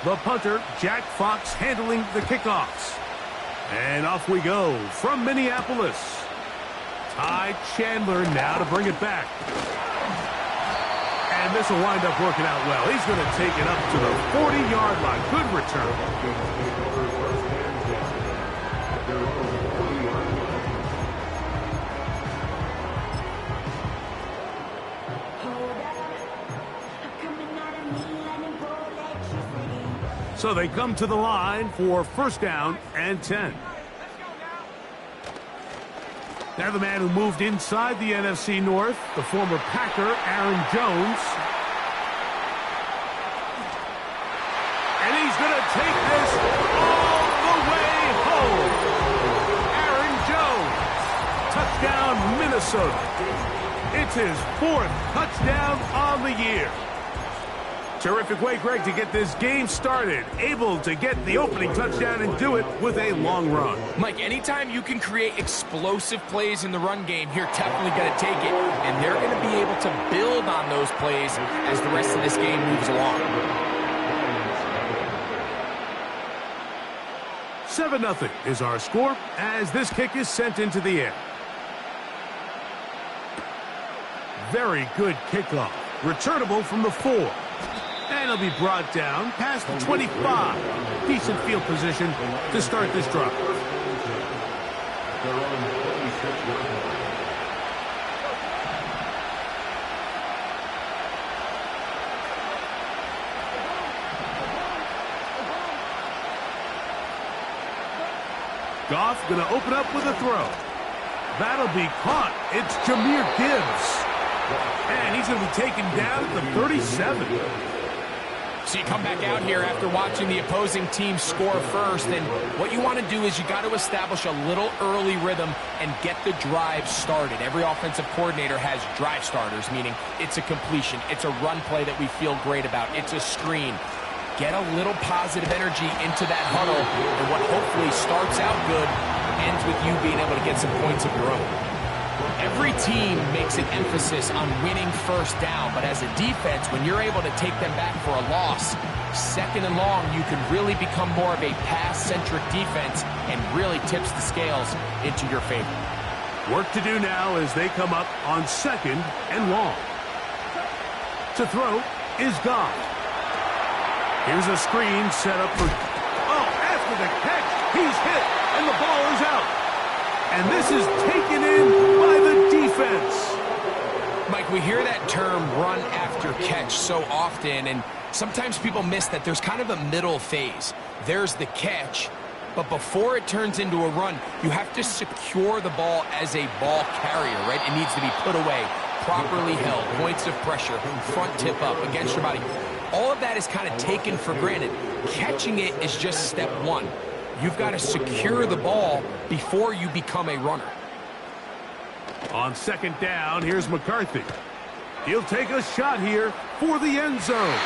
The punter, Jack Fox, handling the kickoffs. And off we go from Minneapolis. Ty Chandler now to bring it back. And this will wind up working out well. He's going to take it up to the 40-yard line. Good return. So they come to the line for first down and 10. Now the man who moved inside the NFC North, the former Packer, Aaron Jones. And he's going to take this all the way home. Aaron Jones, touchdown Minnesota. It's his 4th touchdown on the year. Terrific way, Greg, to get this game started. Able to get the opening touchdown and do it with a long run. Mike, anytime you can create explosive plays in the run game, you're definitely going to take it. And they're going to be able to build on those plays as the rest of this game moves along. 7-0 is our score as this kick is sent into the air. Very good kickoff. Returnable from the 4. And he'll be brought down past the 25. Decent field position to start this drive. Goff going to open up with a throw. That'll be caught. It's Jahmyr Gibbs. And he's going to be taken down at the 37. So you come back out here after watching the opposing team score first, and what you want to do is you got to establish a little early rhythm and get the drive started. Every offensive coordinator has drive starters, meaning it's a completion, it's a run play that we feel great about, it's a screen. Get a little positive energy into that huddle, and what hopefully starts out good ends with you being able to get some points of your own. Every team makes an emphasis on winning first down, but as a defense, when you're able to take them back for a loss, 2nd and long, you can really become more of a pass-centric defense and really tips the scales into your favor. Work to do now as they come up on 2nd and long. To throw is Goff. Here's a screen set up for... Oh, after the catch, he's hit, and the ball is out. And this is taken in by the defense. Mike, we hear that term run after catch so often, and sometimes people miss that there's kind of a middle phase. There's the catch, but before it turns into a run, you have to secure the ball as a ball carrier, right? It needs to be put away, properly held, points of pressure, front tip up against your body. All of that is kind of taken for granted. Catching it is just step 1. You've got to secure the ball before you become a runner. On 2nd down, here's McCarthy. He'll take a shot here for the end zone.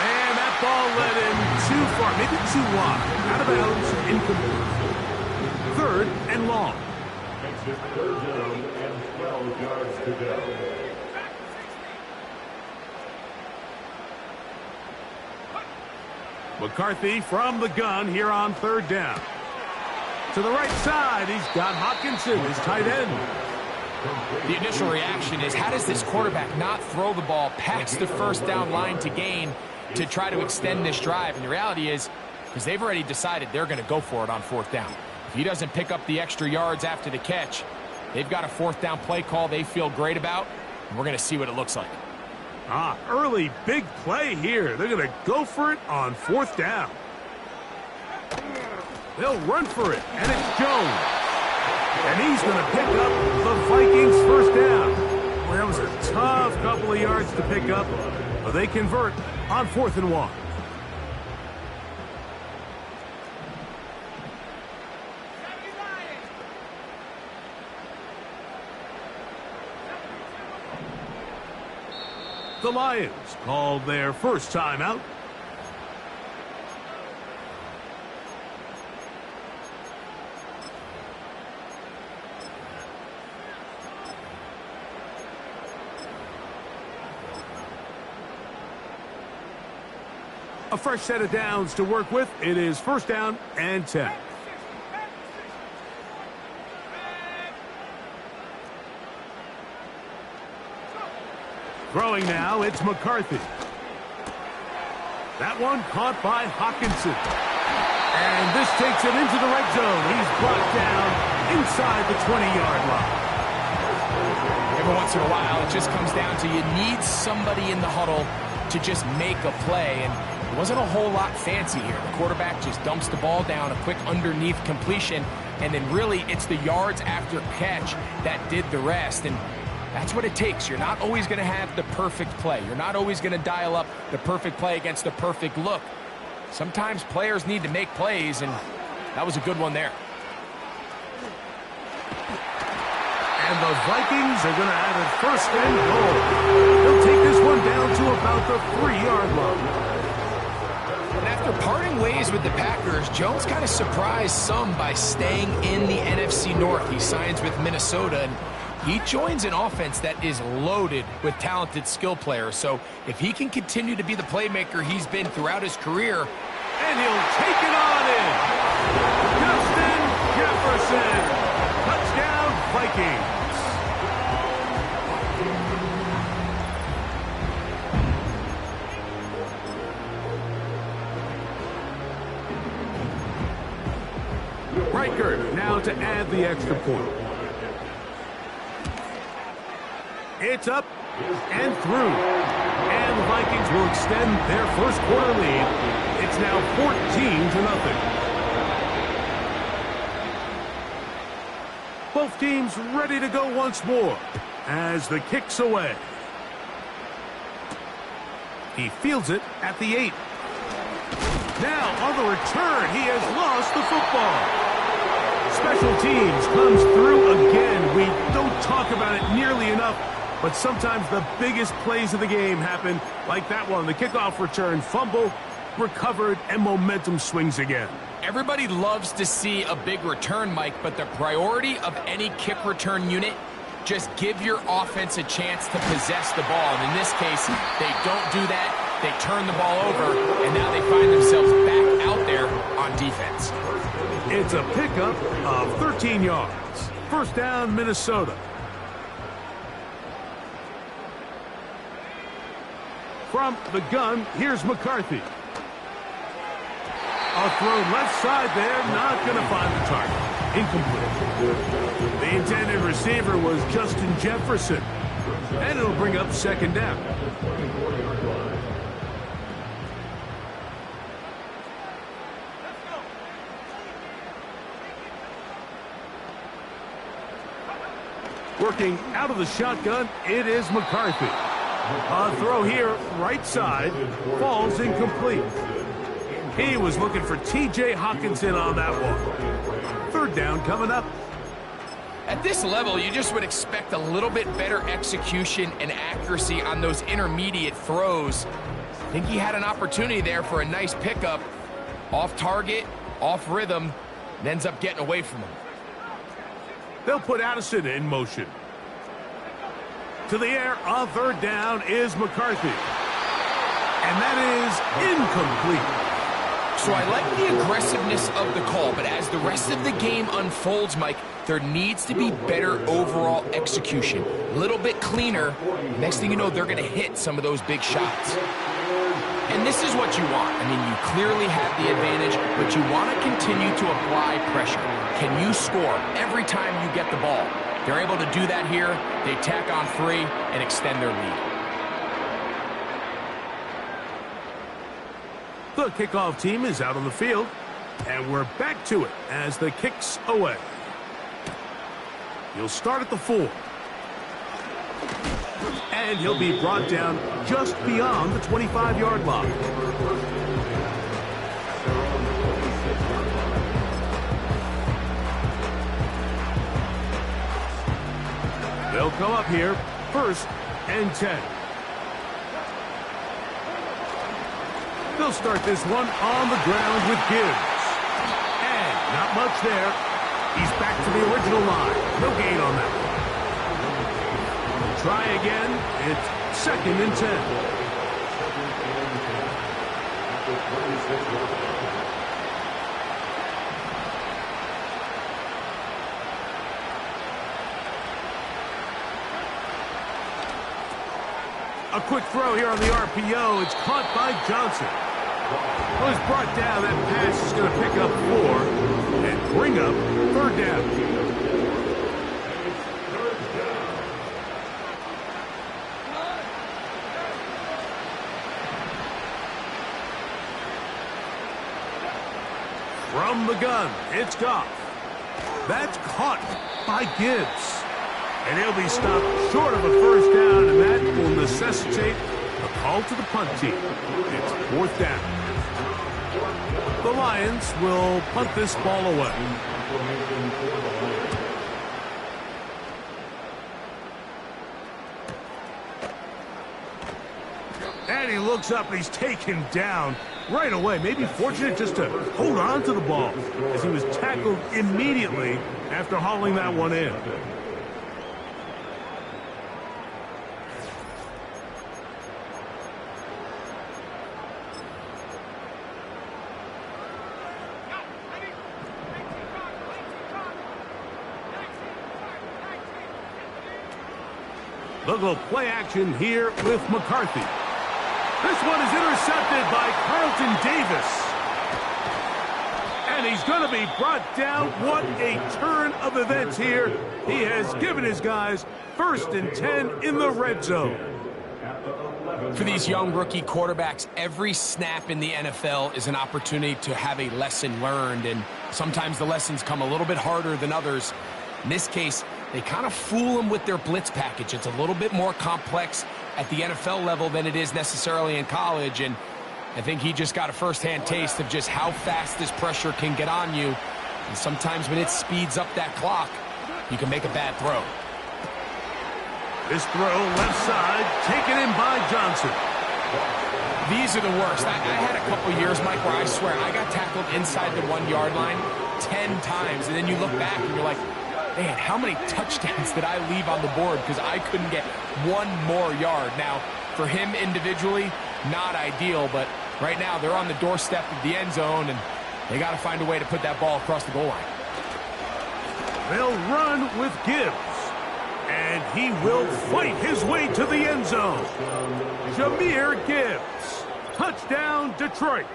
And that ball led him too far, maybe too wide. Out of bounds, incomplete. 3rd and long. Exit 3rd down and 12 yards to go. McCarthy from the gun here on 3rd down. To the right side, he's got Hockenson, his tight end. The initial reaction is, how does this quarterback not throw the ball past the 1st down line to gain to try to extend this drive? And the reality is, because they've already decided they're going to go for it on 4th down. If he doesn't pick up the extra yards after the catch, they've got a 4th down play call they feel great about, and we're going to see what it looks like. Early big play here. They're going to go for it on 4th down. They'll run for it, and it's Jones. And he's going to pick up the Vikings' 1st down. Well, that was a tough couple of yards to pick up, but they convert on 4th and 1. The Lions called their first timeout. A fresh set of downs to work with. It is 1st down and 10. Throwing now, it's McCarthy. That one caught by Hockenson. And this takes it into the red zone. He's brought down inside the 20-yard line. Every once in a while, it just comes down to you need somebody in the huddle to just make a play. And it wasn't a whole lot fancy here. The quarterback just dumps the ball down, a quick underneath completion, and then really it's the yards after catch that did the rest. And that's what it takes. You're not always going to have the perfect play. You're not always going to dial up the perfect play against the perfect look. Sometimes players need to make plays, and that was a good one there. And the Vikings are going to have it 1st and goal. They'll take this one down to about the 3-yard line. And after parting ways with the Packers, Jones kind of surprised some by staying in the NFC North. He signs with Minnesota, and he joins an offense that is loaded with talented skill players. So if he can continue to be the playmaker he's been throughout his career. And he'll take it on in. Justin Jefferson. Touchdown, Vikings. Riker now to add the extra point. It's up and through. And the Vikings will extend their 1st quarter lead. It's now 14-0. Both teams ready to go once more as the kick's away. He fields it at the 8. Now on the return, he has lost the football. Special teams comes through again. We don't talk about it nearly enough, but sometimes the biggest plays of the game happen like that one. The kickoff return, fumble, recovered, and momentum swings again. Everybody loves to see a big return, Mike, but the priority of any kick return unit, just give your offense a chance to possess the ball. And in this case, they don't do that. They turn the ball over, and now they find themselves back out there on defense. It's a pickup of 13 yards. 1st down, Minnesota. From the gun, here's McCarthy. A throw left side there, not going to find the target. Incomplete. The intended receiver was Justin Jefferson. And it'll bring up 2nd down. Working out of the shotgun, it is McCarthy. A throw here, right side, falls incomplete. He was looking for T.J. Hockenson on that one. 3rd down coming up. At this level, you just would expect a little bit better execution and accuracy on those intermediate throws. I think he had an opportunity there for a nice pickup. Off target, off rhythm, and ends up getting away from him. They'll put Addison in motion. To the air on 3rd down is McCarthy. And that is incomplete. So I like the aggressiveness of the call, but as the rest of the game unfolds, Mike, there needs to be better overall execution. A little bit cleaner. Next thing you know, they're going to hit some of those big shots. And this is what you want. I mean, you clearly have the advantage, but you want to continue to apply pressure. Can you score every time you get the ball? They're able to do that here. They tack on 3 and extend their lead. The kickoff team is out on the field, and we're back to it as the kick's away. He'll start at the 4. And he'll be brought down just beyond the 25-yard line. They'll come up here, 1st and 10. They'll start this one on the ground with Gibbs. And not much there. He's back to the original line. No gain on that one. Try again. It's 2nd and 10. A quick throw here on the RPO. It's caught by Johnson. Well, it's brought down. That pass is going to pick up 4 and bring up third down. From the gun, it's Goff. That's caught by Gibbs. And he'll be stopped short of a first down, and that will necessitate a call to the punt team. It's 4th down. The Lions will punt this ball away. And he looks up, and he's taken down right away. Maybe fortunate just to hold on to the ball as he was tackled immediately after hauling that one in. They'll go play action here with McCarthy. This one is intercepted by Carlton Davis. And he's going to be brought down. What a turn of events here. He has given his guys 1st and 10 in the red zone. For these young rookie quarterbacks, every snap in the NFL is an opportunity to have a lesson learned. And sometimes the lessons come a little bit harder than others. In this case, they kind of fool them with their blitz package. It's a little bit more complex at the NFL level than it is necessarily in college, and I think he just got a first-hand taste of just how fast this pressure can get on you. And sometimes when it speeds up that clock, you can make a bad throw. This throw left side, taken in by Johnson. These are the worst. I had a couple years, Mike, where I swear I got tackled inside the 1-yard line 10 times, and then you look back and you're like, man, how many touchdowns did I leave on the board because I couldn't get one more yard? Now, for him individually, not ideal, but right now they're on the doorstep of the end zone, and they got to find a way to put that ball across the goal line. They'll run with Gibbs, and he will fight his way to the end zone. Jahmyr Gibbs, touchdown Detroit.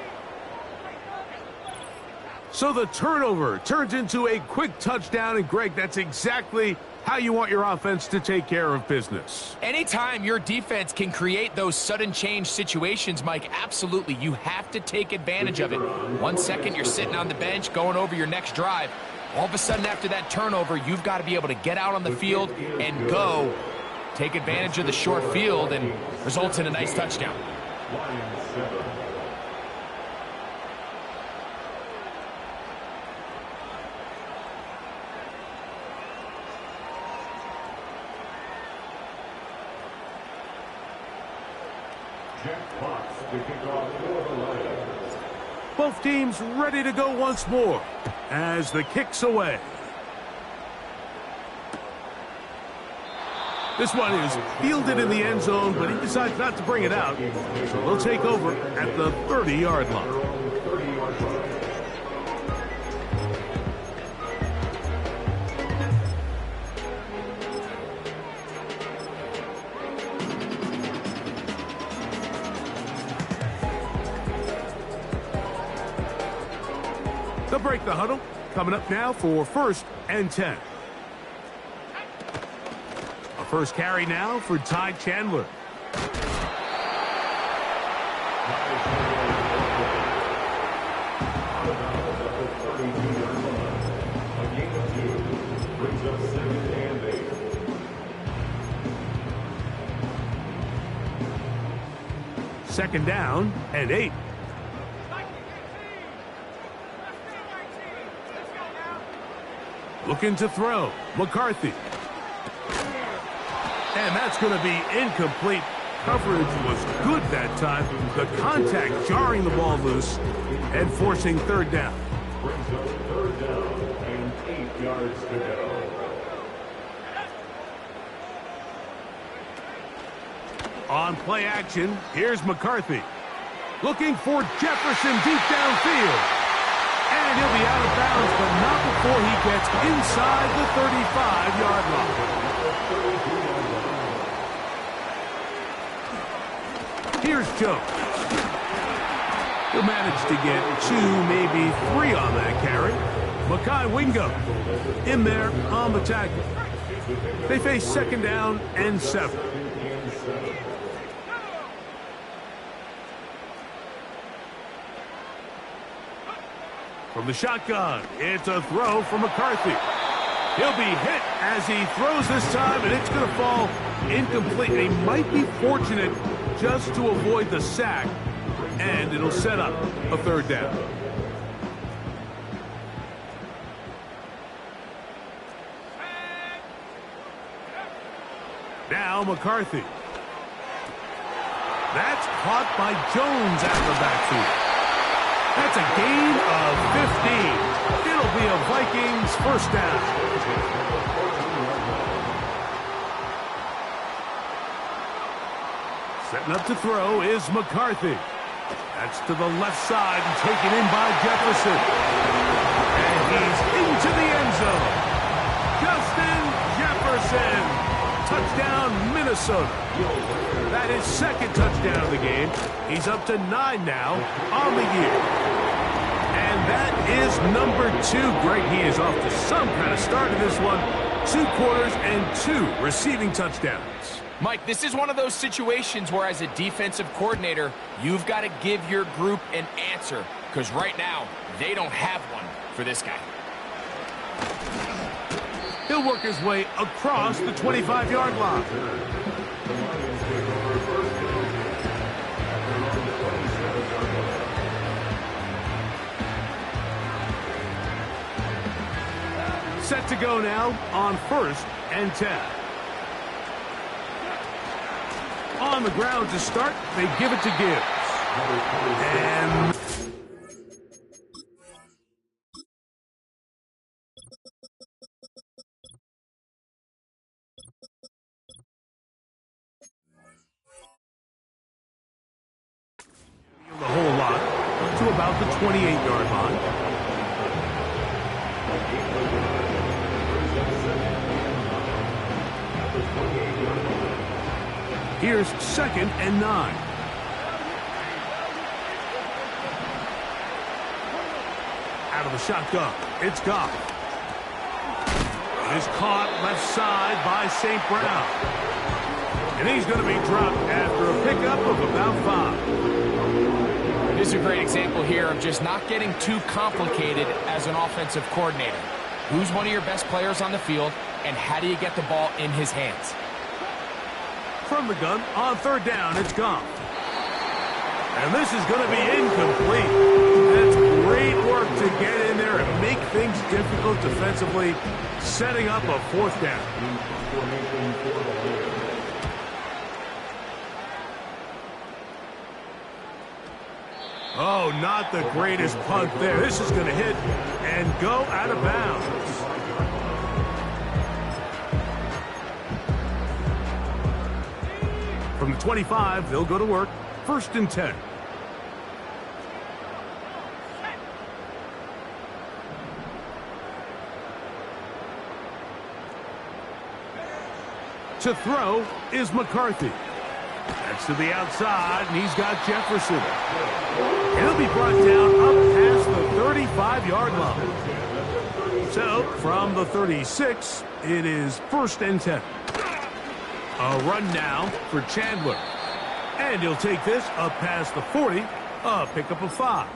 So the turnover turns into a quick touchdown, and Greg, that's exactly how you want your offense to take care of business. Anytime your defense can create those sudden change situations, Mike, absolutely, you have to take advantage of it. 1 second, you're sitting on the bench going over your next drive. All of a sudden, after that turnover, you've got to be able to get out on the field and go. Take advantage of the short field, and results in a nice touchdown. Both teams ready to go once more as the kick's away. This one is fielded in the end zone, but he decides not to bring it out. So they'll take over at the 30-yard line. They'll break the huddle. Coming up now for 1st and 10. A first carry now for Ty Chandler. Second down and 8. Looking to throw. McCarthy. And that's going to be incomplete. Coverage was good that time. The contact jarring the ball loose and forcing third down. Brings up third down and 8 yards to go. On play action, here's McCarthy. Looking for Jefferson deep downfield. And he'll be out of bounds, but not before he gets inside the 35-yard line. Here's Jones. He'll manage to get 2, maybe 3 on that carry. Mekhi Wingo in there on the tackle. They face 2nd down and 7. From the shotgun, it's a throw from McCarthy. He'll be hit as he throws this time, and it's going to fall incomplete. He might be fortunate just to avoid the sack, and it'll set up a 3rd down. Now McCarthy. That's caught by Jones out of the backfield. That's a gain of 15. It'll be a Vikings 1st down. Setting up to throw is McCarthy. That's to the left side and taken in by Jefferson. And he's into the end zone. Justin Jefferson. Touchdown, Minnesota. That is 2nd touchdown of the game. He's up to 9 now on the year. And that is number 2. Greg, he is off to some kind of start in this one. 2 quarters and 2 receiving touchdowns. Mike, this is one of those situations where as a defensive coordinator, you've got to give your group an answer. Because right now, they don't have one for this guy. He'll work his way across the 25-yard line. Set to go now on 1st and 10. On the ground to start, they give it to Gibbs. And the whole lot to about the 28-yard line. Here's 2nd and 9. Out of the shotgun, it's Goff. It is caught left side by St. Brown. And he's going to be dropped after a pickup of about 5. This is a great example here of just not getting too complicated as an offensive coordinator. Who's one of your best players on the field, and how do you get the ball in his hands? From the gun, on 3rd down, it's Goff. And this is going to be incomplete. That's great work to get in there and make things difficult defensively, setting up a 4th down. Oh, not the greatest punt there. This is going to hit and go out of bounds. From the 25, they'll go to work. 1st and 10. To throw is McCarthy. That's to the outside, and he's got Jefferson. He'll be brought down up past the 35-yard line. So, from the 36, it is 1st and 10. A run now for Chandler. And he'll take this up past the 40, a pickup of 5.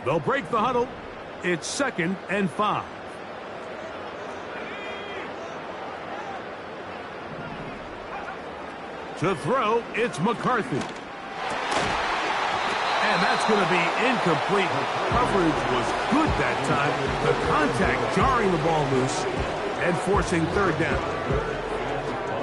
They'll break the huddle. It's 2nd and 5. To throw, it's McCarthy. And that's going to be incomplete. Coverage was good that time. The contact jarring the ball loose and forcing 3rd down.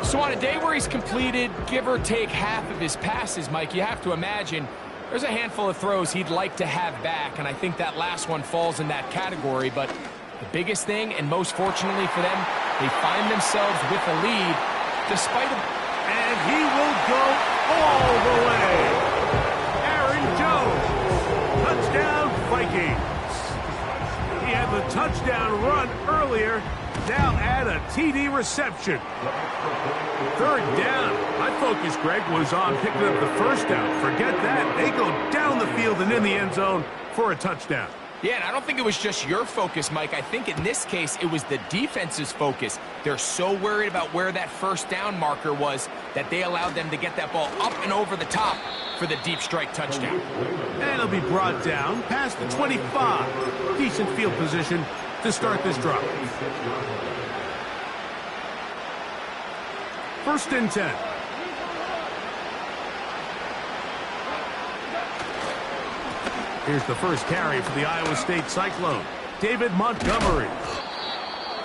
So on a day where he's completed, give or take half of his passes, Mike, you have to imagine there's a handful of throws he'd like to have back, and I think that last one falls in that category. But the biggest thing, and most fortunately for them, they find themselves with a lead despite a... And he will go all the way. Aaron Jones. Touchdown, Vikings. He had the touchdown run earlier. Now add a TD reception. Third down. My focus, Greg, was on picking up the first down. Forget that. They go down the field and in the end zone for a touchdown. Yeah, and I don't think it was just your focus, Mike. I think in this case, it was the defense's focus. They're so worried about where that first down marker was that they allowed them to get that ball up and over the top for the deep strike touchdown. And it'll be brought down past the 25. Decent field position to start this drive. First and 10. Here's the first carry for the Iowa State Cyclone, David Montgomery.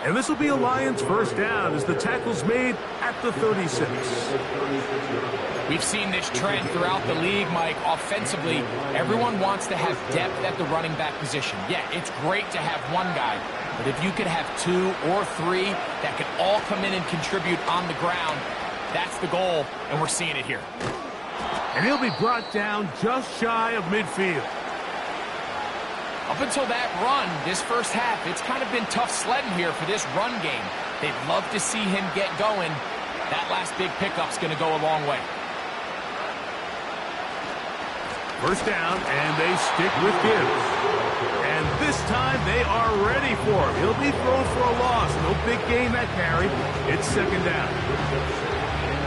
And this will be a Lions first down as the tackle's made at the 36. We've seen this trend throughout the league, Mike. Offensively, everyone wants to have depth at the running back position. Yeah, it's great to have one guy, but if you could have 2 or 3 that could all come in and contribute on the ground, that's the goal, and we're seeing it here. And he'll be brought down just shy of midfield. Up until that run, this first half, it's kind of been tough sledding here for this run game. They'd love to see him get going. That last big pickup's going to go a long way. First down, and they stick with Gibbs. And this time, they are ready for him. He'll be thrown for a loss. No big gain that carry. It's second down.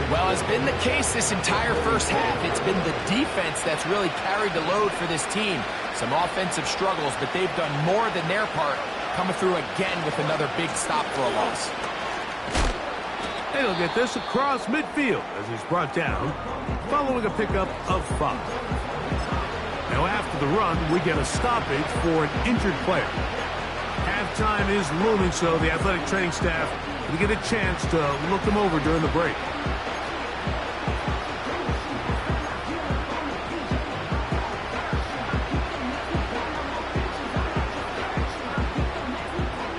Well, as been the case this entire first half, it's been the defense that's really carried the load for this team. Some offensive struggles, but they've done more than their part, coming through again with another big stop for a loss. And he'll get this across midfield as he's brought down, following a pickup of 5. Now after the run, we get a stoppage for an injured player. Halftime is looming, so the athletic training staff will get a chance to look him over during the break.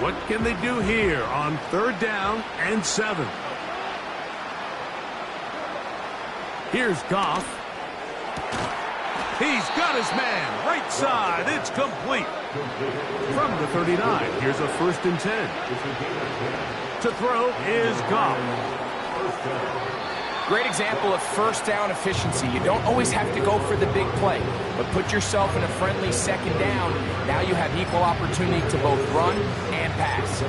What can they do here on third down and 7? Here's Goff. He's got his man. Right side. It's complete. From the 39, here's a first and 10. To throw is Goff. Great example of first down efficiency. You don't always have to go for the big play, but put yourself in a friendly second down. Now you have equal opportunity to both run and pass.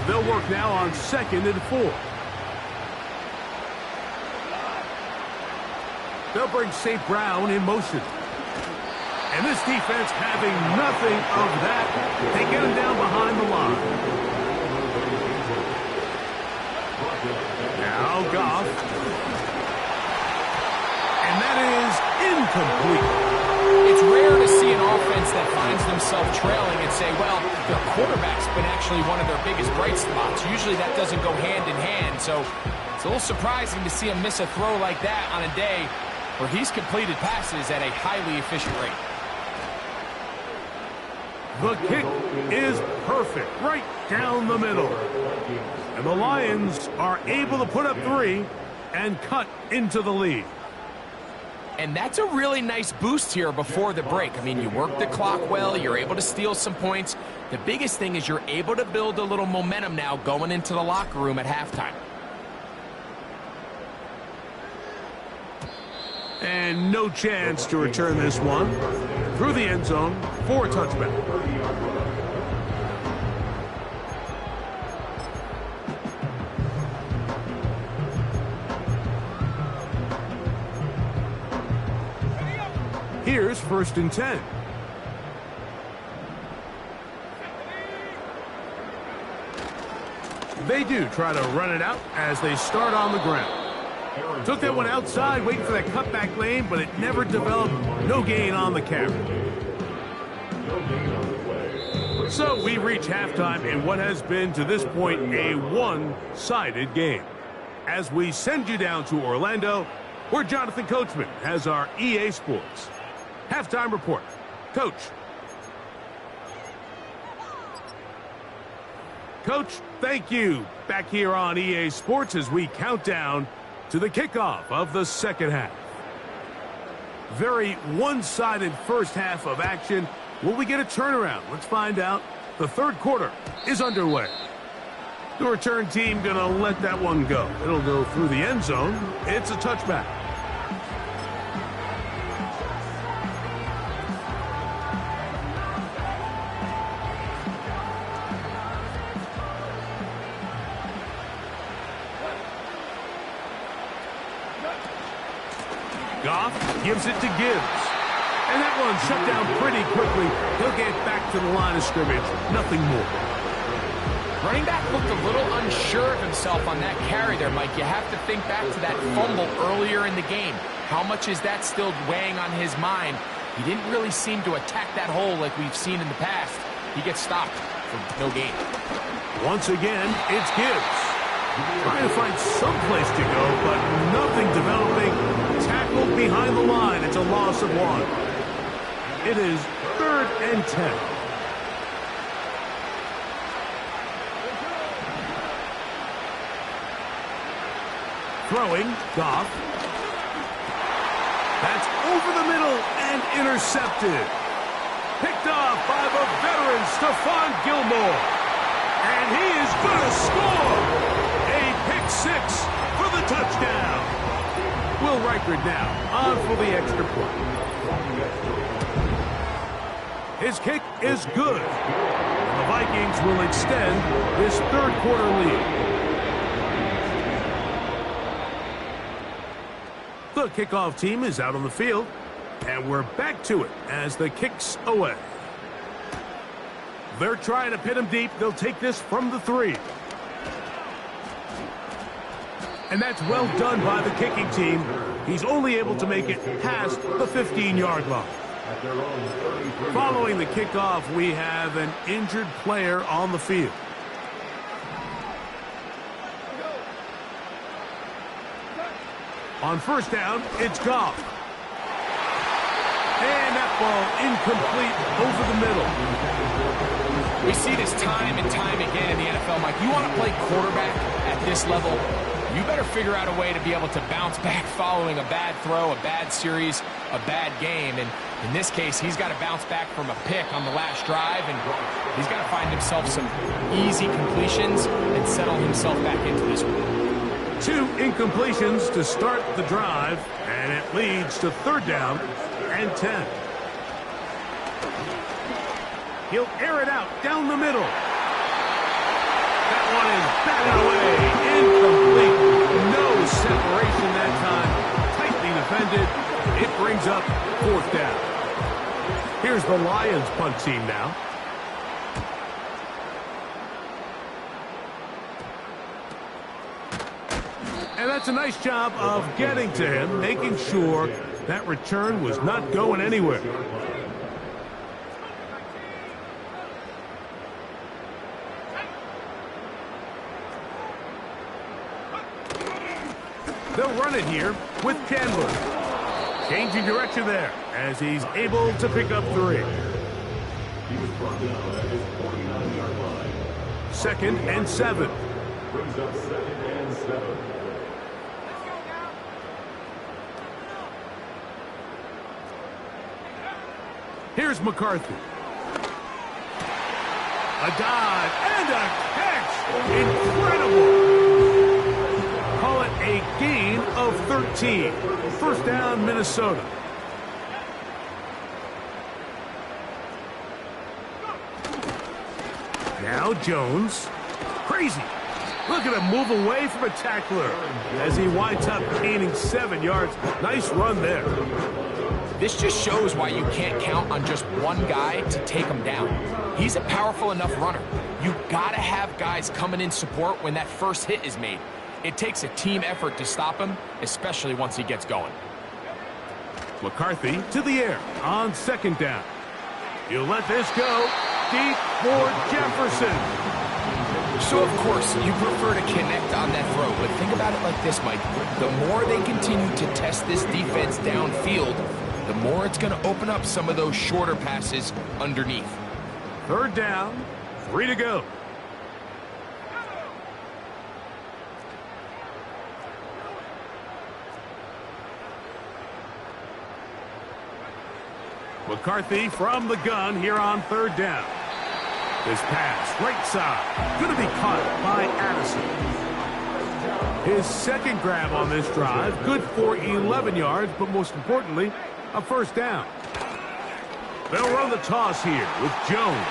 They'll work now on 2nd and 4. They'll bring St. Brown in motion. And this defense having nothing of that. They get him down behind the line. Now Goff. And that is incomplete. It's rare to see an offense that finds themselves trailing and say, well, their quarterback's been actually one of their biggest bright spots. Usually that doesn't go hand in hand, so it's a little surprising to see him miss a throw like that on a day where he's completed passes at a highly efficient rate. The kick is perfect, right down the middle. And the Lions are able to put up 3 and cut into the lead. And that's a really nice boost here before the break. I mean, you work the clock well, you're able to steal some points. The biggest thing is you're able to build a little momentum now going into the locker room at halftime. And no chance to return this one through the end zone for a touchback. Here's first and 10. They do try to run it out as they start on the ground. Took that one outside, waiting for that cutback lane, but it never developed. No gain on the carry. So we reach halftime in what has been, to this point, a one-sided game. As we send you down to Orlando, where Jonathan Coachman has our EA Sports halftime report. Coach. Coach, thank you. Back here on EA Sports as we count down to the kickoff of the second half. Very one-sided first half of action. Will we get a turnaround? Let's find out. The third quarter is underway. The return team going to let that one go. It'll go through the end zone. It's a touchback. Goff gives it to Gibbs. And that one shut down pretty quickly. He'll get back to the line of scrimmage. Nothing more. Running back looked a little unsure of himself on that carry there, Mike. You have to think back to that fumble earlier in the game. How much is that still weighing on his mind? He didn't really seem to attack that hole like we've seen in the past. He gets stopped for no gain. Once again, it's Gibbs. Trying to find some place to go, but nothing developing. Tackled behind the line. It's a loss of 1. It is 3rd and 10. Throwing, Goff. That's over the middle and intercepted. Picked off by the veteran Stephon Gilmore. And he is going to score. A pick 6 for the touchdown. Will Reichard now on for the extra point. His kick is good. The Vikings will extend this third quarter lead. The kickoff team is out on the field, and we're back to it as the kick's away. They're trying to pin him deep. They'll take this from the 3. And that's well done by the kicking team. He's only able to make it past the 15-yard line. Following the kickoff, we have an injured player on the field. On first down, it's Goff. And that ball incomplete over the middle. We see this time and time again in the NFL, Mike. You want to play quarterback at this level, you better figure out a way to be able to bounce back following a bad throw, a bad series, a bad game. And in this case, he's got to bounce back from a pick on the last drive, and he's got to find himself some easy completions and settle himself back into this one. 2 incompletions to start the drive, and it leads to 3rd down and 10. He'll air it out down the middle. That one is batted away. Incomplete. No separation that time. Tightly defended. It brings up 4th down. Here's the Lions punt team now. And that's a nice job of getting to him, making sure that return was not going anywhere. They'll run it here with Chandler. Changing direction there as he's able to pick up 3. He was brought down at his 49-yard line. 2nd and 7. Brings up 2nd and 7. Here's McCarthy. A dive and a catch. Incredible. Call it a gain of 13. First down, Minnesota. Now Jones. Crazy. Look at him move away from a tackler as he winds up gaining 7 yards. Nice run there. This just shows why you can't count on just one guy to take him down. He's a powerful enough runner. You gotta have guys coming in support when that first hit is made. It takes a team effort to stop him, especially once he gets going. McCarthy to the air on 2nd down. He'll let this go deep for Jefferson. So, of course, you prefer to connect on that throw, but think about it like this, Mike. The more they continue to test this defense downfield, the more it's going to open up some of those shorter passes underneath. 3rd down, 3 to go. McCarthy from the gun here on third down. This pass, right side, going to be caught by Addison. His second grab on this drive, good for 11 yards, but most importantly, a first down. They'll run the toss here with Jones.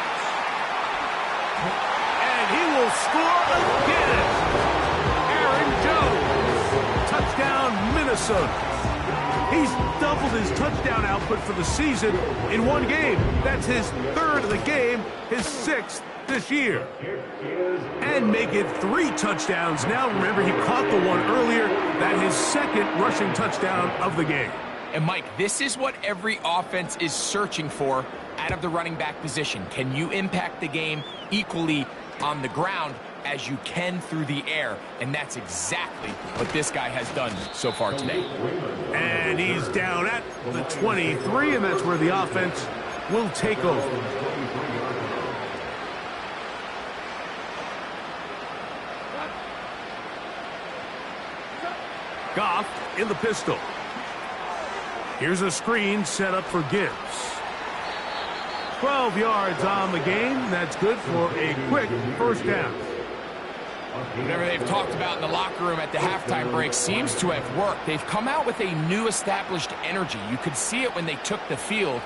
And he will score again. Aaron Jones. Touchdown, Minnesota. He's doubled his touchdown output for the season in one game. That's his third of the game, his sixth this year. And make it 3 touchdowns now. Remember, he caught the one earlier. That his second rushing touchdown of the game. And, Mike, this is what every offense is searching for out of the running back position. Can you impact the game equally on the ground as you can through the air? And that's exactly what this guy has done so far today. And he's down at the 23, and that's where the offense will take over. Goff in the pistol. Here's a screen set up for Gibbs. 12 yards on the game. That's good for a quick first down. Whatever they've talked about in the locker room at the halftime break seems to have worked. They've come out with a new established energy. You could see it when they took the field.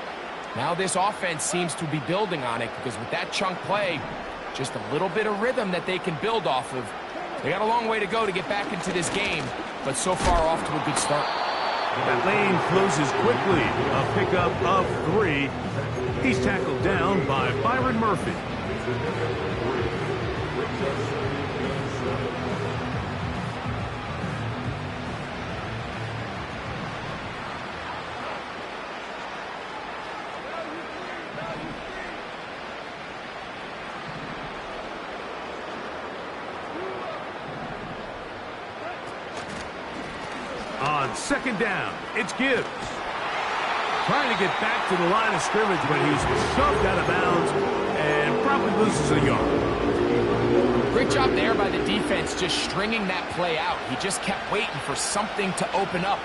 Now this offense seems to be building on it because with that chunk play, just a little bit of rhythm that they can build off of. They got a long way to go to get back into this game, but so far off to a good start. That lane closes quickly. A pickup of 3. He's tackled down by Byron Murphy. On second down, it's Gibbs. Trying to get back to the line of scrimmage, but he's shoved out of bounds and probably loses a yard. Great job there by the defense just stringing that play out. He just kept waiting for something to open up,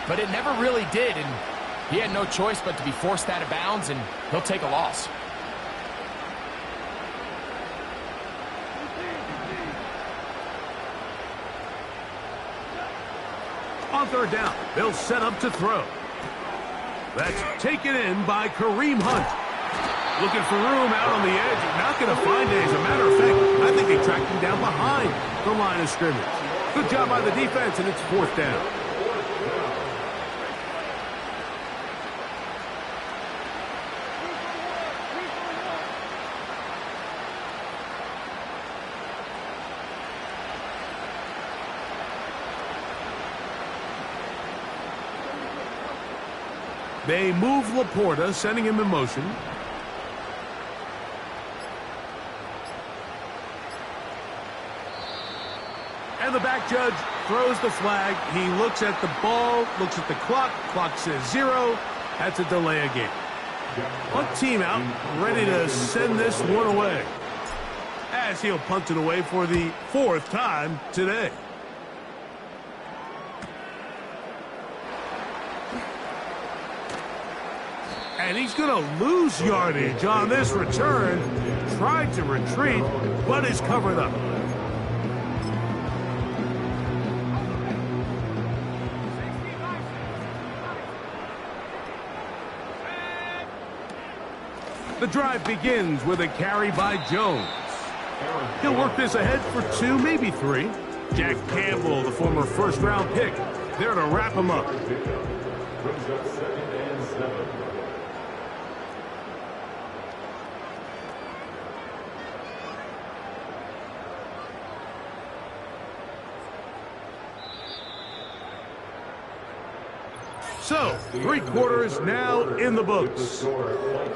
but it never really did, and he had no choice but to be forced out of bounds, and he'll take a loss. On third down, they'll set up to throw. That's taken in by Kareem Hunt. Looking for room out on the edge. Not going to find it. As a matter of fact, I think they tracked him down behind the line of scrimmage. Good job by the defense, and it's fourth down. They move Laporta, sending him in motion. And the back judge throws the flag. He looks at the ball, looks at the clock. Clock says 0. That's a delay of game. Punt team out, ready to send this one away. As he'll punt it away for the 4th time today. And he's going to lose yardage on this return. Tried to retreat, but is covered up. The drive begins with a carry by Jones. He'll work this ahead for 2, maybe 3. Jack Campbell, the former first-round pick, there to wrap him up. So, 3 quarters now in the books.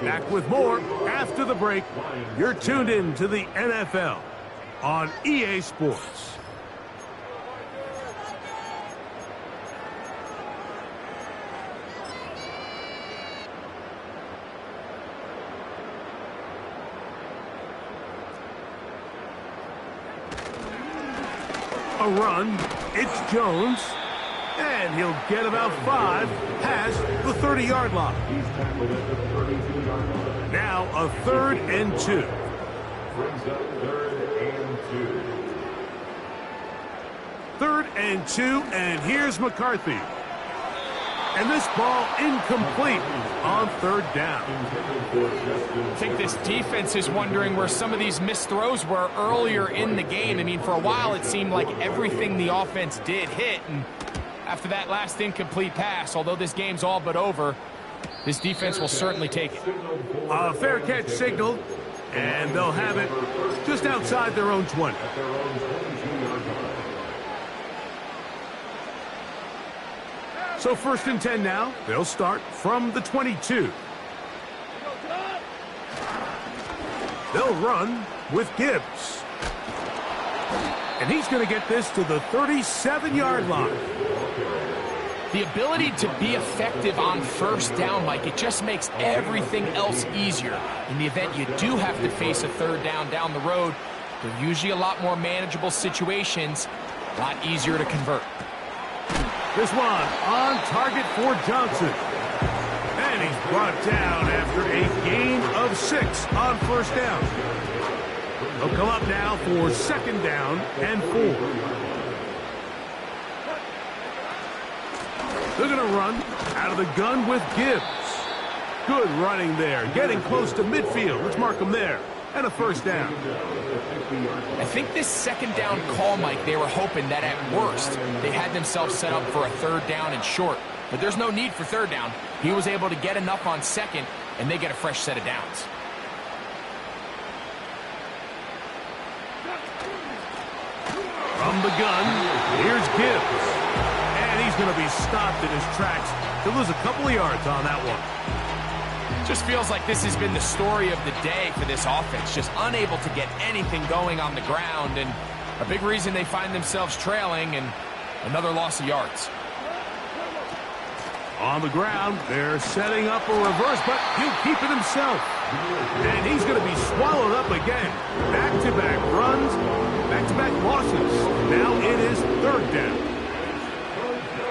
Back with more after the break. You're tuned in to the NFL on EA Sports. A run. It's Jones. And And he'll get about 5 past the 30-yard line. He's tackled at the 32-yard line. Now a 3rd and 2. Brings up 3rd and 2. 3rd and 2, and here's McCarthy. And this ball incomplete on 3rd down. I think this defense is wondering where some of these missed throws were earlier in the game. I mean, for a while it seemed like everything the offense did hit, and after that last incomplete pass, although this game's all but over, this defense will certainly take it. A fair catch signaled, and they'll have it just outside their own 20. So 1st and 10 now. They'll start from the 22. They'll run with Gibbs. And he's going to get this to the 37-yard line. The ability to be effective on 1st down, Mike, it just makes everything else easier. In the event you do have to face a 3rd down the road, they're usually a lot more manageable situations, a lot easier to convert. This one on target for Johnson. And he's brought down after a gain of 6 on 1st down. He'll come up now for 2nd down and 4. They're going to run out of the gun with Gibbs. Good running there, getting close to midfield. Let's mark him there. And a 1st down. I think this 2nd down call, Mike, they were hoping that at worst they had themselves set up for a 3rd down and short. But there's no need for 3rd down. He was able to get enough on 2nd, and they get a fresh set of downs. From the gun, here's Gibbs. And he's going to be stopped in his tracks. He'll lose a couple of yards on that one. Just feels like this has been the story of the day for this offense. Just unable to get anything going on the ground, and a big reason they find themselves trailing, and another loss of yards. On the ground, they're setting up a reverse, but he'll keep it himself. And he's going to be swallowed up again. Back-to-back runs, back-to-back losses. Now it is 3rd down.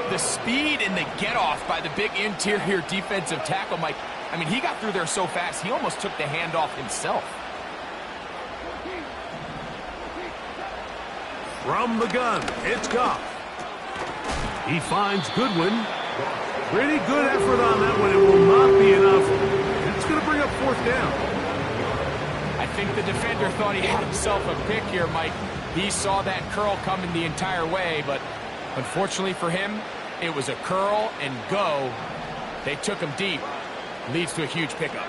The speed and the get-off by the big interior defensive tackle, Mike. I mean, he got through there so fast, he almost took the handoff himself. From the gun, it's Goff. He finds Goodwin. Pretty good effort on that one. It will not be enough. It's going to bring up 4th down. I think the defender thought he had himself a pick here, Mike. He saw that curl coming the entire way, but unfortunately for him, it was a curl and go. They took him deep. Leads to a huge pickup.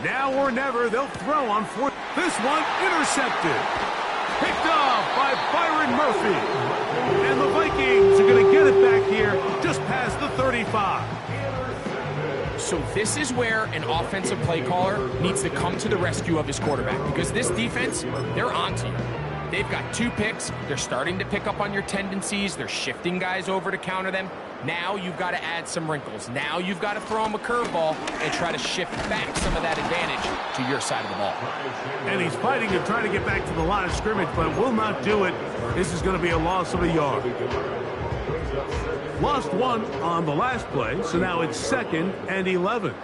Now or never, they'll throw on 4th. This one intercepted. Picked off by Byron Murphy. And the Vikings are going to get it back here just past the 35. So this is where an offensive play caller needs to come to the rescue of his quarterback, because this defense, they're onto you. They've got 2 picks. They're starting to pick up on your tendencies. They're shifting guys over to counter them. Now you've got to add some wrinkles. Now you've got to throw them a curveball and try to shift back some of that advantage to your side of the ball. And he's fighting to try to get back to the line of scrimmage, but will not do it. This is going to be a loss of a yard. Lost 1 on the last play, so now it's 2nd and 11.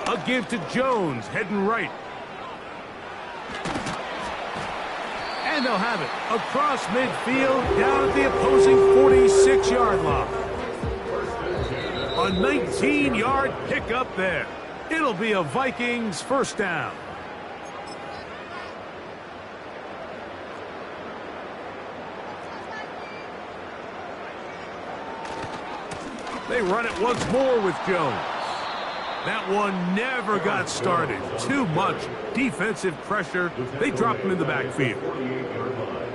A give to Jones, heading right. And they'll have it across midfield, down at the opposing 46-yard line. A 19-yard pickup there. It'll be a Vikings 1st down. They run it once more with Jones. That one never got started. Too much defensive pressure. They drop him in the backfield.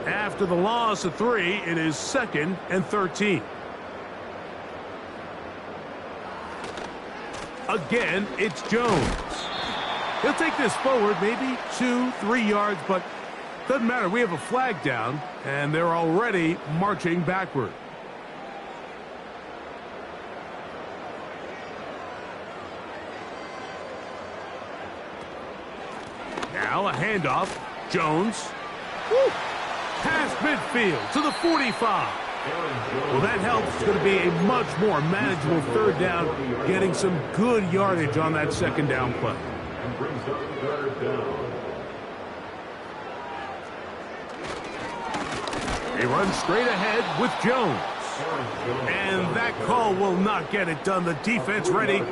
After the loss of 3, it is 2nd and 13. Again, it's Jones. He'll take this forward, maybe 2-3 yards, but doesn't matter. We have a flag down, and they're already marching backward. Now a handoff. Jones. Woo. Past midfield to the 45. Well, that helps. It's going to be a much more manageable third down, getting some good yardage on that second down play. And brings up third down. They run straight ahead with Jones. And that call will not get it done. The defense ready.